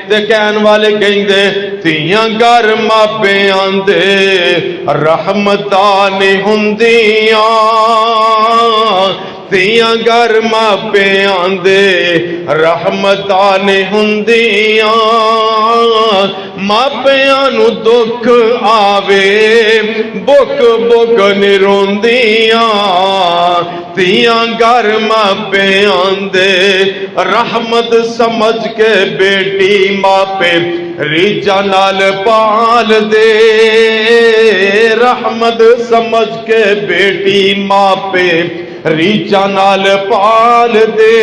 تے کہن والے کہندے تیاں گھر ماپیاں دے رحمتاں نہیں ہوندیاں تیاں گھر ماپیاں دے رحمتاں نہیں ہوندیاں ماپیاں نو دکھ آوے بک بک نہیں روندیاں تیاں گھر ماپیاں دے رحمت سمجھ کے بیٹی ماپے ریجا نال پال دے رحمت سمجھ کے بیٹی ماپے ریچا نال پال دے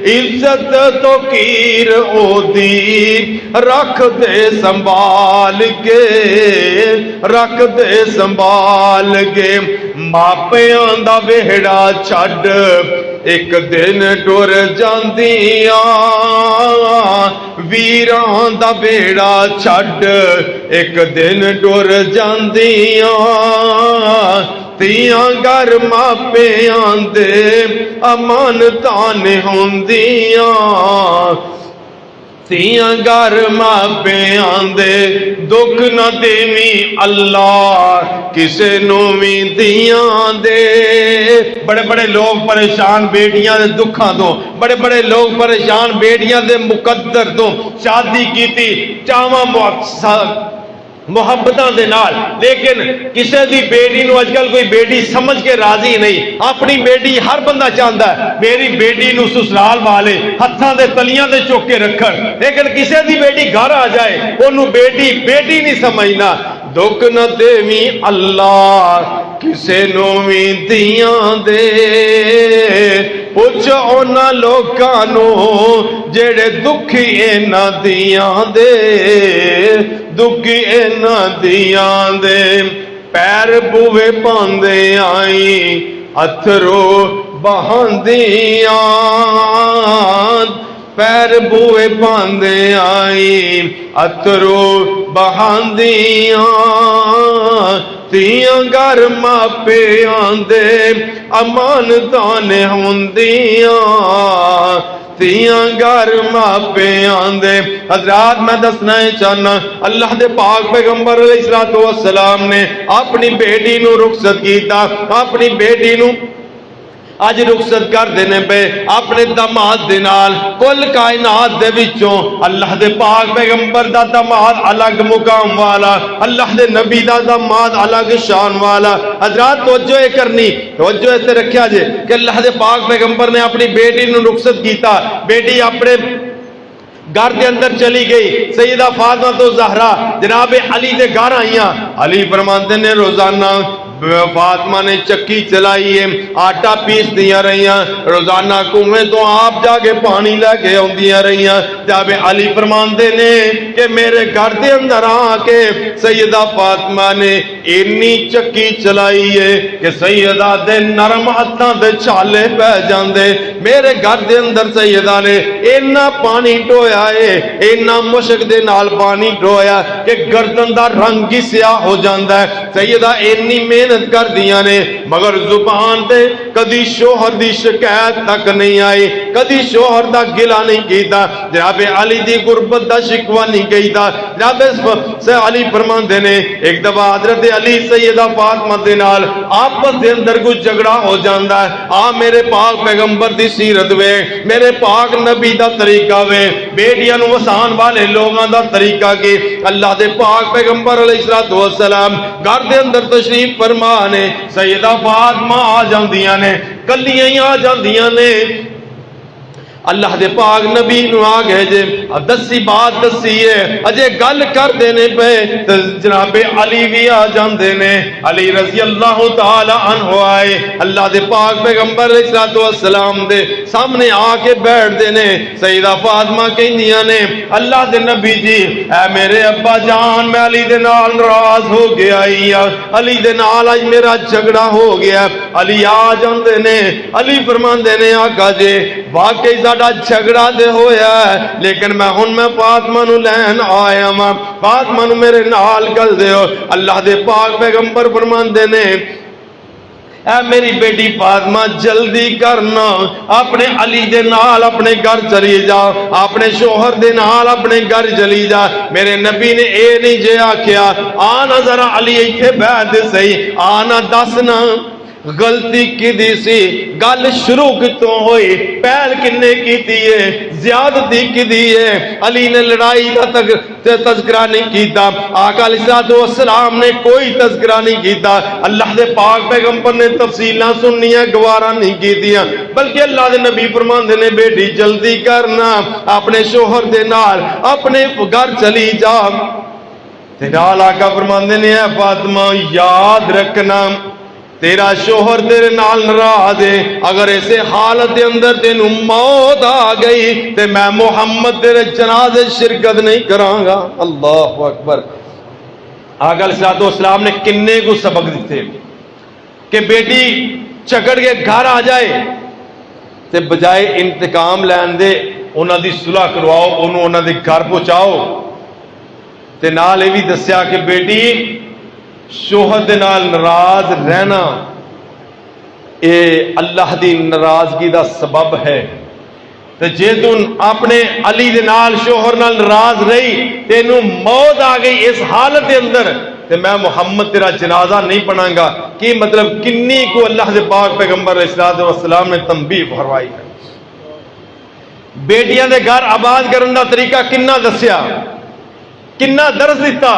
عزت تو کیر او دی رکھ دے سنبھال کے رکھ دے سنبھال کے ماپیاں دا ویڑا چھڈ ایک دن ٹر جاندیاں ویراں دا ویڑا چھڈ ایک دن ٹر جاندیاں تیاں گھر ماپیاں دے امانتاں نہیں ہوندیاں تیاں گھر ماپیاں دے دکھ نہ دیویں اللہ کسے نو وی دیاں دے بڑے بڑے لوگ پریشان بیٹیاں دے دکھاں تو بڑے بڑے لوگ پریشان بیٹیاں دے مقدر تو شادی کیتی چاواں محبتاں دے نال لیکن کسے دی بیٹی نو اج کل کوئی بیٹی سمجھ کے راضی نہیں اپنی بیٹی ہر بندہ چاہتا ہے میری بیٹی نو سسرال والے ہتھاں دے تلیاں دے چوک کے رکھن لیکن کسے دی بیٹی گھر آ جائے انہوں بیٹی بیٹی نہیں سمجھنا دکھ نہ دیویں اللہ کسے نو وی دیاں دے پوچھ اونا لوکانو جڑے دکھی اینا دیاں دے دکھی اینا دیاں دے پیر بوے پاندے آئیں اتھرو بہاندیاں پیر بوے پاندے آئیں اتھرو بہاندیاں تیاں گھر ماپیاں دے امانتاں نہیں ہوندیاں تیاں گھر ماپیاں دے حضرات میں دسنا چاہنا اللہ دے پاک پیغمبر علیہ السلام نے اپنی بیٹی نو رخصت کیتا اپنی بیٹی نو آج رخصت کر دینے پہ اپنے داماد دے نال کل کائنات دے وچوں اللہ دے پاک پیغمبر دا داماد الگ مقام والا اللہ دے نبی دا داماد الگ شان والا حضرات توجہ کرنی توجہ ایسے رکھیا جے کہ اللہ دے پاک پیغمبر نے اپنی بیٹی نو رخصت کیتا بیٹی اپنے گھر دے اندر چلی گئی سیدہ فاطمہ تو زہرا جناب علی دے گھر آئیاں علی فرماتے نے روزانہ فاطمہ نے چکی چلائی ہے آٹا پیس دیا رہیاں روزانہ کنویں تو آپ جا کے پانی لے کے آندیاں رہیاں جب علی فرماندے نے کہ میرے گھر دے اندر آ کے سیدہ فاطمہ نے اتنی چکی چلائی ہے کہ سیدہ دے نرم ہتھاں دے چھالے پہ جاندے میرے گھر دے اندر سیدہ نے اتنا پانی ڈویا ہے اتنا مشک دے نال پانی ڈویا کہ گردن دا رنگ ہی سیاہ ہو جاندا ہے سیدہ اتنی محنت کر دیا نے مگر زبان دے کدی شوہر دی شکایت تک نہیں آئی کدی شوہر دا گلہ نہیں کیتا جناب علی دی غربت دا شکوہ نہیں کیتا جناب سے علی فرماندے نے ایک دفعہ حضرت علی سیدہ فاطمہ دے نال آپس دے اندر کچھ جھگڑا ہو جاندا ہے میرے پاک پیغمبر دی سیرت وے میرے پاک نبی دا طریقہ وے بیٹیاں نو وسان والے لوگاں دا طریقہ کی اللہ دے پاک پیغمبر علیہ السلام گھر دے اندر تشریف فرمانے سیدہ فاطمہ آ جاندیاں نے کلیاں ہی آ جاندیاں نے اللہ دے پاک نبی نو آ گئے جے دسی بات دسی ہے اجے گل کر دینے پہ جناب علی بھی آ جاندے نے علی رضی اللہ تعالی عنہ آئے اللہ دے پاک پیغمبر علیہ السلام دے سامنے آ کے بیٹھ دینے سیدہ فاطمہ کہندیاں نے اللہ دے نبی جی اے میرے ابا جان میں علی دے نال ناراض ہو گیا علی دے نال آج میرا جھگڑا ہو گیا علی آ جاندے نے علی فرماندے نے آقا جی واقعی جھگڑا دے ہویا ہے لیکن میں فاطمہ نو لین آیا ہاں فاطمہ نو میرے نال گل دیو اللہ دے پاک پیغمبر فرماندے نے اے میری بیٹی فاطمہ جلدی کرنا، اپنے علی دے نال اپنے گھر چلی جا، اپنے شوہر دے نال اپنے گھر چلی جا۔ میرے نبی نے اے نہیں جے آکھیا آنا ذرا علی ایتھے بیٹھ صحیح، آنا دسنا غلطی کدی سی، گل شروع کتوں ہوئی، پہل کنے کیتی ہے، زیادتی کدی ہے؟ علی نے لڑائی کا تذکرہ نہیں کیتا، آقا علیہ السلام نے کوئی تذکرہ نہیں کیتا، اللہ دے پاک پیغمبر نے تفصیلاں سننیاں گوارا نہیں کیتیاں، بلکہ اللہ دے نبی فرماندے نے بیٹی جلدی کرنا، اپنے شوہر دے نال اپنے گھر چلی جا۔ تے نال آقا فرماندے نے اے فاطمہ یاد رکھنا تیرا شوہر تیرے نال ناراض ہے، اگر ایسے حالت دے اندر تینوں موت آ گئی تے میں محمد تیرے جنازے شرکت نہیں کراں گا۔ اللہ اکبر۔ آقا علیہ السلام نے کنے کو سبق دیتے کہ بیٹی چکڑ کے گھر آ جائے تے بجائے انتقام لین دے انہاں دی صلح کرواؤ، انہاں دے گھر پہنچاؤ۔ تے نال یہ بھی دسیا کہ بیٹی شوہر دے نال ناراض رہنا اے اللہ دی ناراضگی دا سبب ہے، تے جے تم اپنے علی دے نال شوہر نال ناراض رہی تینوں موت آ گئی اس حالت دے اندر تے میں محمد تیرا جنازہ نہیں پڑھاں گا۔ کی مطلب کنی کو اللہ دے پاک پیغمبر علیہ الصلوۃ والسلام نے تنبیہ فرمائی ہے۔ بیٹیاں دے گھر آباد کرن دا طریقہ کنا دسیا، کنا درس دیتا۔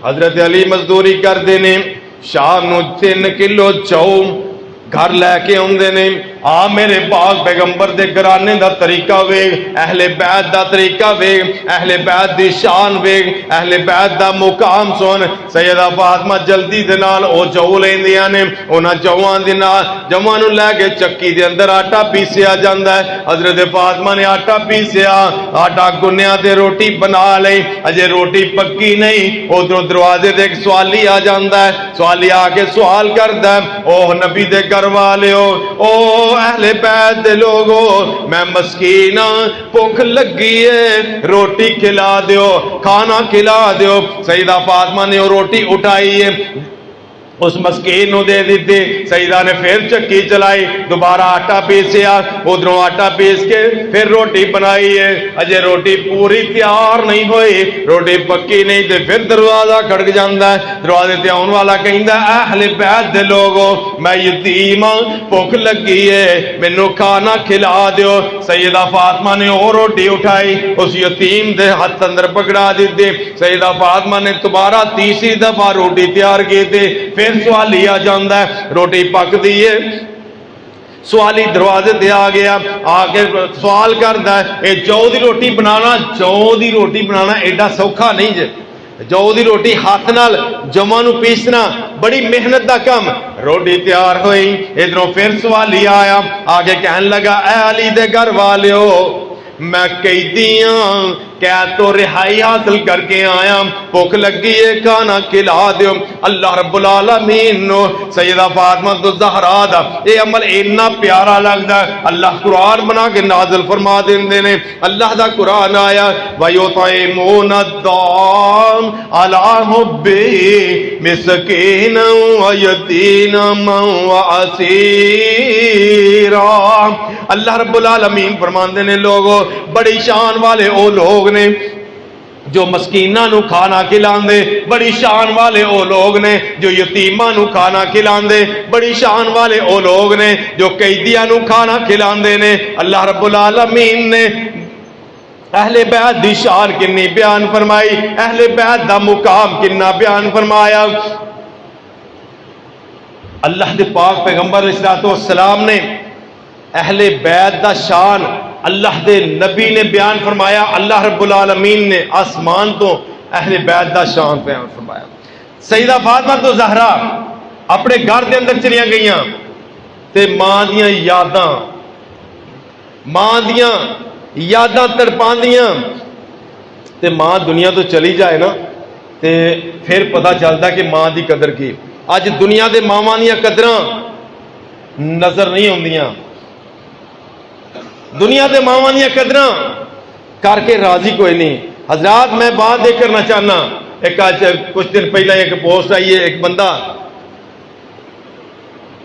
حضرت علی مزدوری کرتے نے، شام نو 3 کلو چاؤ گھر لے کے آندے نے، آ میرے پاک پیغمبر دے گرانے دا طریقہ ویگ، اہل بیت دا طریقہ ویگ، اہل بیت دی شان ویگ، اہل بیت دا مقام سن۔ سیدہ فاطمہ جلدی دے نال او چاؤ لیندیاں نے، انہاں چاؤاں دے نال جواں نو لے کے چکی دے اندر آٹا پیسیا جاندا ہے۔ حضرت فاطمہ نے آٹا پیسیا، آٹا گنیا تے روٹی بنا لئی، اجے روٹی پکی نہیں، ادھروں دروازے تے ایک سوالی آ جاندا ہے، سوالی آ کے سوال کردا ہے، او نبی دے گھر والیو، او اہل بیت دے لوگو، میں مسکین ہاں، بھوک لگی ہے، روٹی کھلا دیو، کھانا کھلا دیو۔ سیدہ فاطمہ نے وہ روٹی اٹھائی ہے، اس مسکین نو دے دیتے، سیدہ نے پھر چکی چلائی، دوبارہ آٹا پیسیا، ادھروں آٹا پیس کے پھر روٹی بنائی ہے، اجے روٹی پوری تیار نہیں ہوئی، روٹی پکی نہیں تے پھر دروازہ کھڑک جاندا ہے، دروازے تے آن والا کہندا ہے اہل بیت دے لوگو میں یتیم ہاں، بھوک لگی ہے، مینوں کھانا کھلا دیو۔ سیدہ فاطمہ نے وہ روٹی اٹھائی، اس یتیم دے ہاتھ اندر پکڑا دیتے، سیدہ فاطمہ نے دوبارہ تیسری دفعہ روٹی تیار کی تھی، پھر سوالی آ جاندا ہے، روٹی پک دی ہے، سوالی دروازے تے آ گیا، آ کے سوال کردا ہے اے جو دی روٹی بنانا ایڈا سوکھا نہیں جے، جو دی روٹی ہاتھ نال جواں نو پیسنا بڑی محنت دا کم۔ روٹی تیار ہوئی، ادھروں پھر سوالی آیا، آگے کہن لگا اے علی دے گھر والیو، میں قیدیاں قید تو رہائی حاصل کر کے آیا، بھوک لگی ہے، کھانا کھلا دیو۔ اللہ رب العالمین نو سیدہ فاطمہ تو زہرا دا یہ عمل اتنا پیارا لگدا ہے، اللہ قرآن بنا کے نازل فرما دیندے نے۔ اللہ دا قرآن آیا وَيُطْعِمُونَ الطَّعَامَ عَلَىٰ حُبِّهِ مِسْكِينًا وَيَتِيمًا وَأَسِيرًا۔ اللہ رب العالمین فرماندے نے لوگو بڑی شان والے او لوگ نے جو مسکیناں نو کھانا کھلاندے، بڑی شان والے او لوگ نے جو یتیماں نو کھانا کھلاندے، بڑی شان والے او لوگ نے جو قیدیاں نو کھانا کھلاندے نے۔ اللہ رب العالمین نے اہل بیت دی شان کنی بیان فرمائی، اہل بیت دا مقام کنا بیان فرمایا۔ اللہ دے پاک پیغمبر علیہ السلام نے اہل بیت دا شان اللہ دے نبی نے بیان فرمایا، اللہ رب العالمین نے آسمان تو اہل بیت دا شان بیان فرمایا۔ سیدہ فاطمہ تو زہرا اپنے گھر دے اندر چلیاں گئیاں تے ماں دیاں یاداں تڑپاندیاں، تے ماں دنیا تو چلی جائے نا تے پھر پتہ چلتا کہ ماں دی قدر کی۔ اج دنیا دے ماواں دیاں قدراں نظر نہیں ہوندیاں، دنیا دے ماواں دیاں قدراں کر کے راضی کوئی نہیں۔ حضرات میں بات دیکھ کرنا چاہنا، ایک آج کچھ دن پہلے ایک پوسٹ آئی ہے، ایک بندہ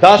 10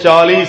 40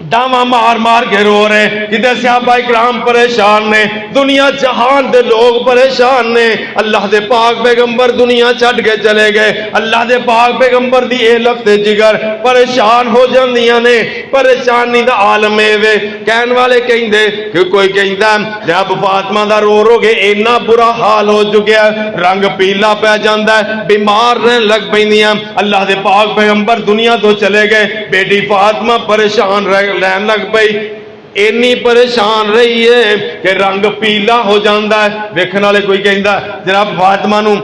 ڈاواں مار مار کے رو رہے، کدھر صحابہ اکرام پریشان نے، دنیا جہان دے لوگ پریشان نے، اللہ دے پاک پیغمبر دنیا چھڈ کے چلے گئے، اللہ دے پاک پیغمبر دی اے لفظ جگر پریشان ہو جاندیاں نے، پریشانی دا عالم اے وے، کہن والے کہندے کہ کوئی کہندا جب فاطمہ دا رو رو کے اینا برا حال ہو چکیا، رنگ پیلا پہ جاندا ہے، بیمار رہن لگ پیندیاں، اللہ دے پاک پیغمبر دنیا تو چلے گئے، بیٹی فاطمہ پریشان لین لگ پئی، اینی پریشان رہی ہے کہ رنگ پیلا ہو جاندا ہے۔ ویکھن والے کوئی کہندا جناب فاطمہ نو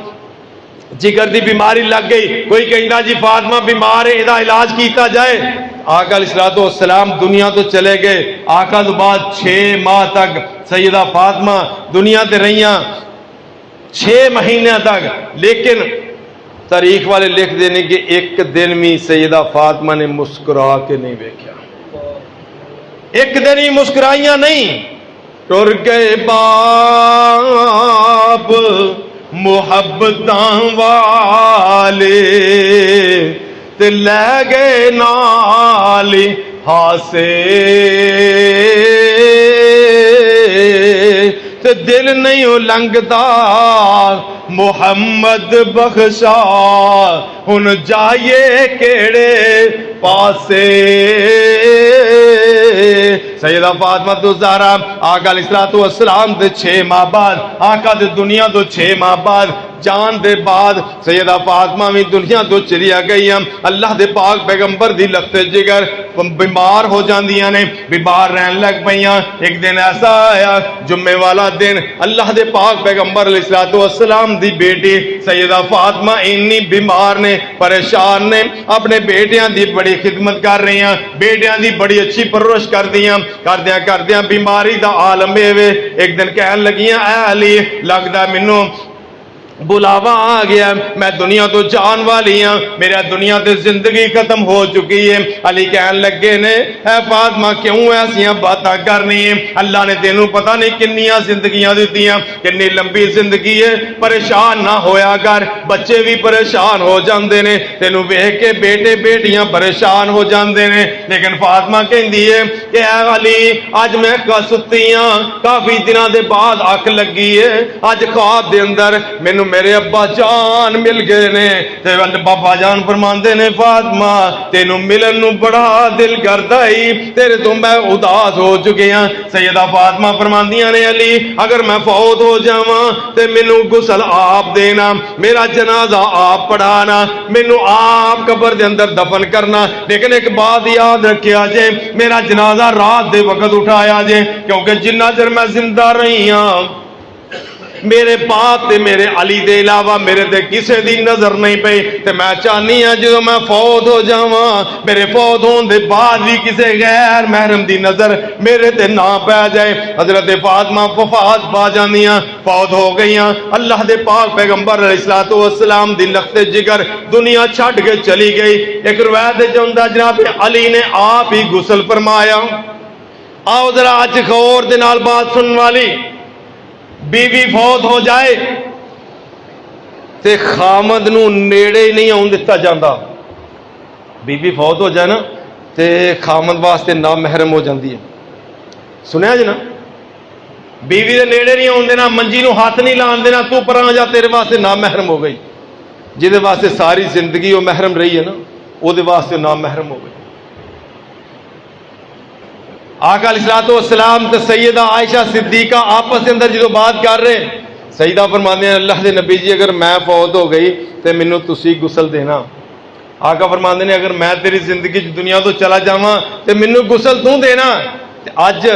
جگر دی بیماری لگ گئی، کوئی کہندا جی فاطمہ بیمار ہے، ਇਹਦਾ علاج کیتا جائے۔ آقا علیہ السلام دنیا تو چلے گئے، آقا تو بعد 6 ماہ تک سیدہ فاطمہ دنیا تے رہیاں، 6 مہینے تک، لیکن تاریخ والے لکھ دینے کہ ایک دن بھی سیدہ فاطمہ نے مسکرا کے نہیں دیکھا، ایک دن ہی مسکرائیاں نہیں۔ ٹر گئے باپ محبتاں والے تے لے گئے نال ہاسے، تے دل نہیں لنگتا محمد بخشا ہن جائیے کیڑے پاسے۔ سیدہ فاطمہ تو زہرا آقا علیہ السلام دے 6 ماہ بعد، آقا دے دنیا تو 6 ماہ بعد، جان دے بعد سیدہ فاطمہ بھی دنیا تو چلی گئی ہیں۔ اللہ دے پاک پیغمبر دی لخت جگر بیمار ہو جاندیاں نے، بیمار رہن لگ پئیاں۔ ایک دن ایسا آیا جمعے والا دن، اللہ دے پاک پیغمبر علیہ السلام دی بیٹی سیدہ فاطمہ اتنی بیمار نے، پریشان نے، اپنے بیٹیاں دی بڑی خدمت کر رہی ہیں، بیٹیاں دی بڑی اچھی پرورش کردیاں بیماری دا عالم وے۔ ایک دن کہن لگیاں اے علی لگدا مینوں بلاوا آ گیا، میں دنیا تو جان والی ہاں، میرا دنیا تے زندگی ختم ہو چکی ہے۔ علی کہن لگے نے اے فاطمہ کیوں ایسیاں باتاں کرنی ہیں، اللہ نے تینوں پتہ نہیں کنیاں زندگیاں دتیاں، کنی لمبی زندگی ہے، پریشان نہ ہویا کر، بچے بھی پریشان ہو جاندے نے، تینوں ویکھ کے بیٹے بیٹیاں پریشان ہو جاندے نے۔ لیکن فاطمہ کہندی ہے کہ اے علی اج میں ستی ہاں، کافی دنوں دے بعد اکھ لگی ہے، اج خواب دے اندر مینوں میرے ابا جان مل گئے نے، تے بابا جان فرماندے نے فاطمہ تینوں ملن نو بڑا دل کردا ہی، تیرے تو میں اداس ہو چکے ہاں۔ سیدہ فاطمہ فرماندیاں نے علی اگر میں فوت ہو جاواں تے مینوں غسل آپ دینا، میرا جنازہ آپ پڑھانا، مینوں آپ قبر دے اندر دفن کرنا، لیکن ایک بات یاد رکھیا جے میرا جنازہ رات دے وقت اٹھایا جے، کیونکہ جنہ چر میں زندہ رہی ہاں میرے باپ تے میرے علی دے علاوہ میرے تے کسے دی نظر نہیں پئی، تے میں چاہنی ہاں جدو میں فوت ہو جاواں میرے فوت ہون دے بعد بھی کسے غیر محرم دی نظر میرے تے نہ پہ جائے۔ حضرت فاطمہ وفات پا جاندیاں، فوت ہو گئیاں، اللہ دے پاک پیغمبر علیہ السلام دی لخت جگر دنیا چھڈ کے چلی گئی۔ ایک روایت جوندا جناب علی نے آپ ہی غسل فرمایا۔ آؤ ذرا اج غور دے نال بات سنن والی، بیوی فوت ہو جائے تے خامد نو نیڑے ہی نہیں آن دتا جاندہ، بیوی فوت ہو جائے نا تے خامد واسطے نامحرم ہو جاندی ہے، سنیا جی نا، بیوی دے نیڑے نہیں آن دینا، منجی نو ہاتھ نہیں لان دینا، تو پران جا تیرے واسطے نامحرم ہو گئی، جہدے واسطے ساری زندگی وہ محرم رہی ہے نا وہ دے واسطے نامحرم ہو گئی۔ آقا علیہ السلام تے سیدہ عائشہ صدیقہ آپس کے اندر جدو بات کر رہے، سیدہ فرماندے ہیں اللہ دے نبی جی اگر میں فوت ہو گئی تے مینوں تسی غسل دینا۔ آقا فرماندے نے اگر میں تیری زندگی دنیا تو چلا جاواں تے مینوں غسل تو دینا۔ اج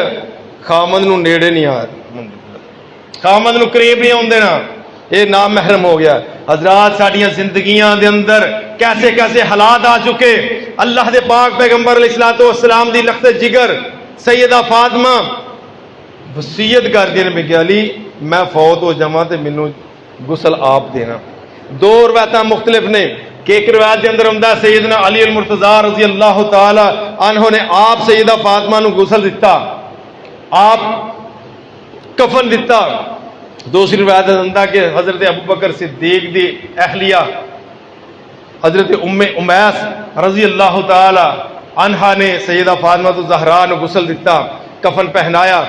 خامد نو نیڑے نہیں آ، خامد نو قریب نہیں آن دینا، یہ نامحرم ہو گیا۔ حضرات ساڈیاں زندگیاں دے اندر کیسے کیسے حالات آ چکے، اللہ دے پاک پیغمبر علیہ السلام دی لخت جگر سیدہ فاطمہ وصیت کر دی نے کہ علی میں فوت ہو جاواں تے مینوں غسل آپ دینا۔ دو روایتاں مختلف نے کہ ایک روایت کے اندر ہوندا سیدنا علی المرتضی رضی اللہ تعالی عنہ نے آپ سیدہ فاطمہ نو غسل دتا، آپ کفن دتا۔ دوسری روایت ہوندا کہ حضرت ابوبکر صدیق دی اہلیہ حضرت ام امیس رضی اللہ تعالی عنہا نے سیدہ فاطمہ الزہرا نو غسل دیتا، کفن پہنایا۔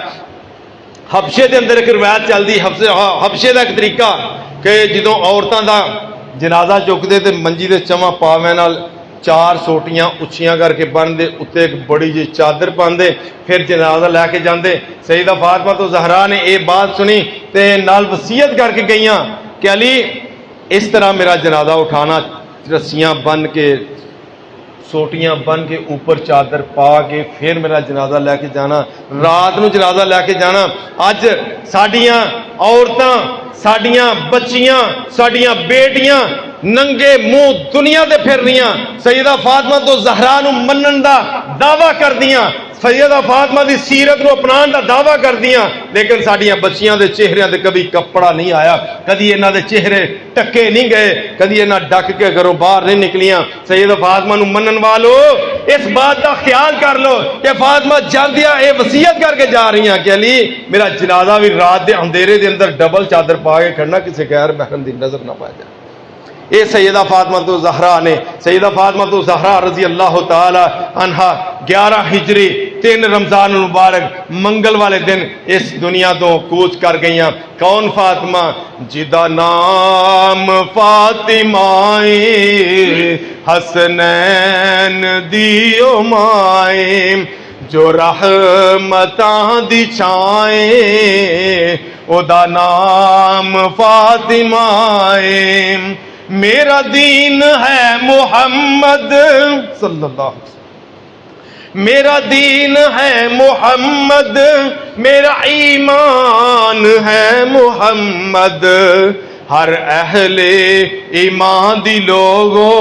حبشے دے اندر ایک روایت چلدی، حبشے دا ایک طریقہ کہ جدوں عورتاں دا جنازہ چکدے تے منجی دے چواں پاویں نال 4 سوٹیاں اچھیاں کر کے بن دے، اتنے ایک بڑی جی چادر پاندے، پھر جنازہ لے کے جاندے۔ سیدہ فاطمہ الزہرا نے یہ بات سنی تے نال وصیت کر کے گئیاں کہ علی اس طرح میرا جنازہ اٹھانا، رسیاں بن کے سوٹیاں بن کے اوپر چادر پا کے پھر میرا جنازہ لے کے جانا، رات نو جنازہ لے کے جانا۔ اج ساڈیاں عورتاں، ساڈیاں بچیاں، ساڈیاں بیٹیاں ننگے منہ دنیا دے پھر رہیاں، سیدہ فاطمہ تو زہرا نو منن دا دعویٰ کر دیاں، سیدہ فاطمہ دی سیرت نو اپنان دا دعویٰ کر دیاں، لیکن ساڈیاں بچیاں دے چہرے دے کبھی کپڑا نہیں آیا، کدی انہاں دے چہرے ٹکے نہیں گئے، کدی انہاں ڈک کے گھروں باہر نہیں نکلیاں۔ سیدہ فاطمہ نو منن والو اس بات دا خیال کر لو کہ فاطمہ جاندیاں اے وصیت کر کے جا رہی ہیں کہ علی میرا جنازہ بھی رات دے اندھیرے دے اندر ڈبل چادر پا کے کھڑنا، کسی غیر محرم دی نظر نہ پائے جائے۔ اے سیدہ فاطمہ الزہرا نے، سیدہ فاطمہ الزہرا رضی اللہ تعالی عنہا 11 ہجری 3 رمضان المبارک منگل والے دن اس دنیا تو کوچ کر گئیاں۔ کون فاطمہ؟ جدا نام فاطمہ حسنین دیو مائیں، جو رحمتاں دی چھائیں، او دا نام فاطمہ ہے۔ میرا دین ہے محمد صلی اللہ علیہ وسلم، میرا دین ہے محمد، میرا ایمان ہے محمد، ہر اہل ایمان دی لوگو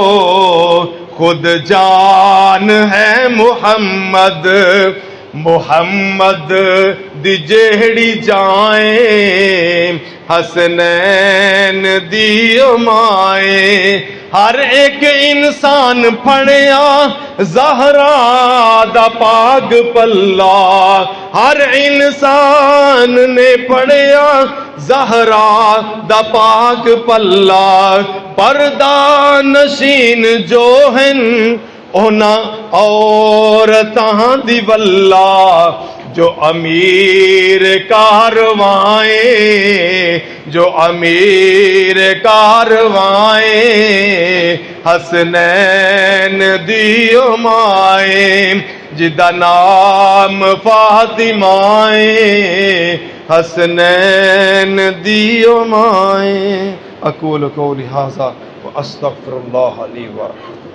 خود جان ہے محمد، محمد دی جہڑی جائیں حسنین دی مائیں، ہر ایک انسان پھڑیا زہرا دا پاگ پلا، ہر انسان نے پڑھیا زہرا دا پاک پلا، پردہ نشین جو ہن اونا عورتاں دی واللہ، جو امیر کاروائیں، جو امیر کاروائیں حسنین دیو مائیں، جدا نام فاطمہ حسنین دیو مائیں۔ اقول قولی ھذا واستغفر اللہ لی ولکم۔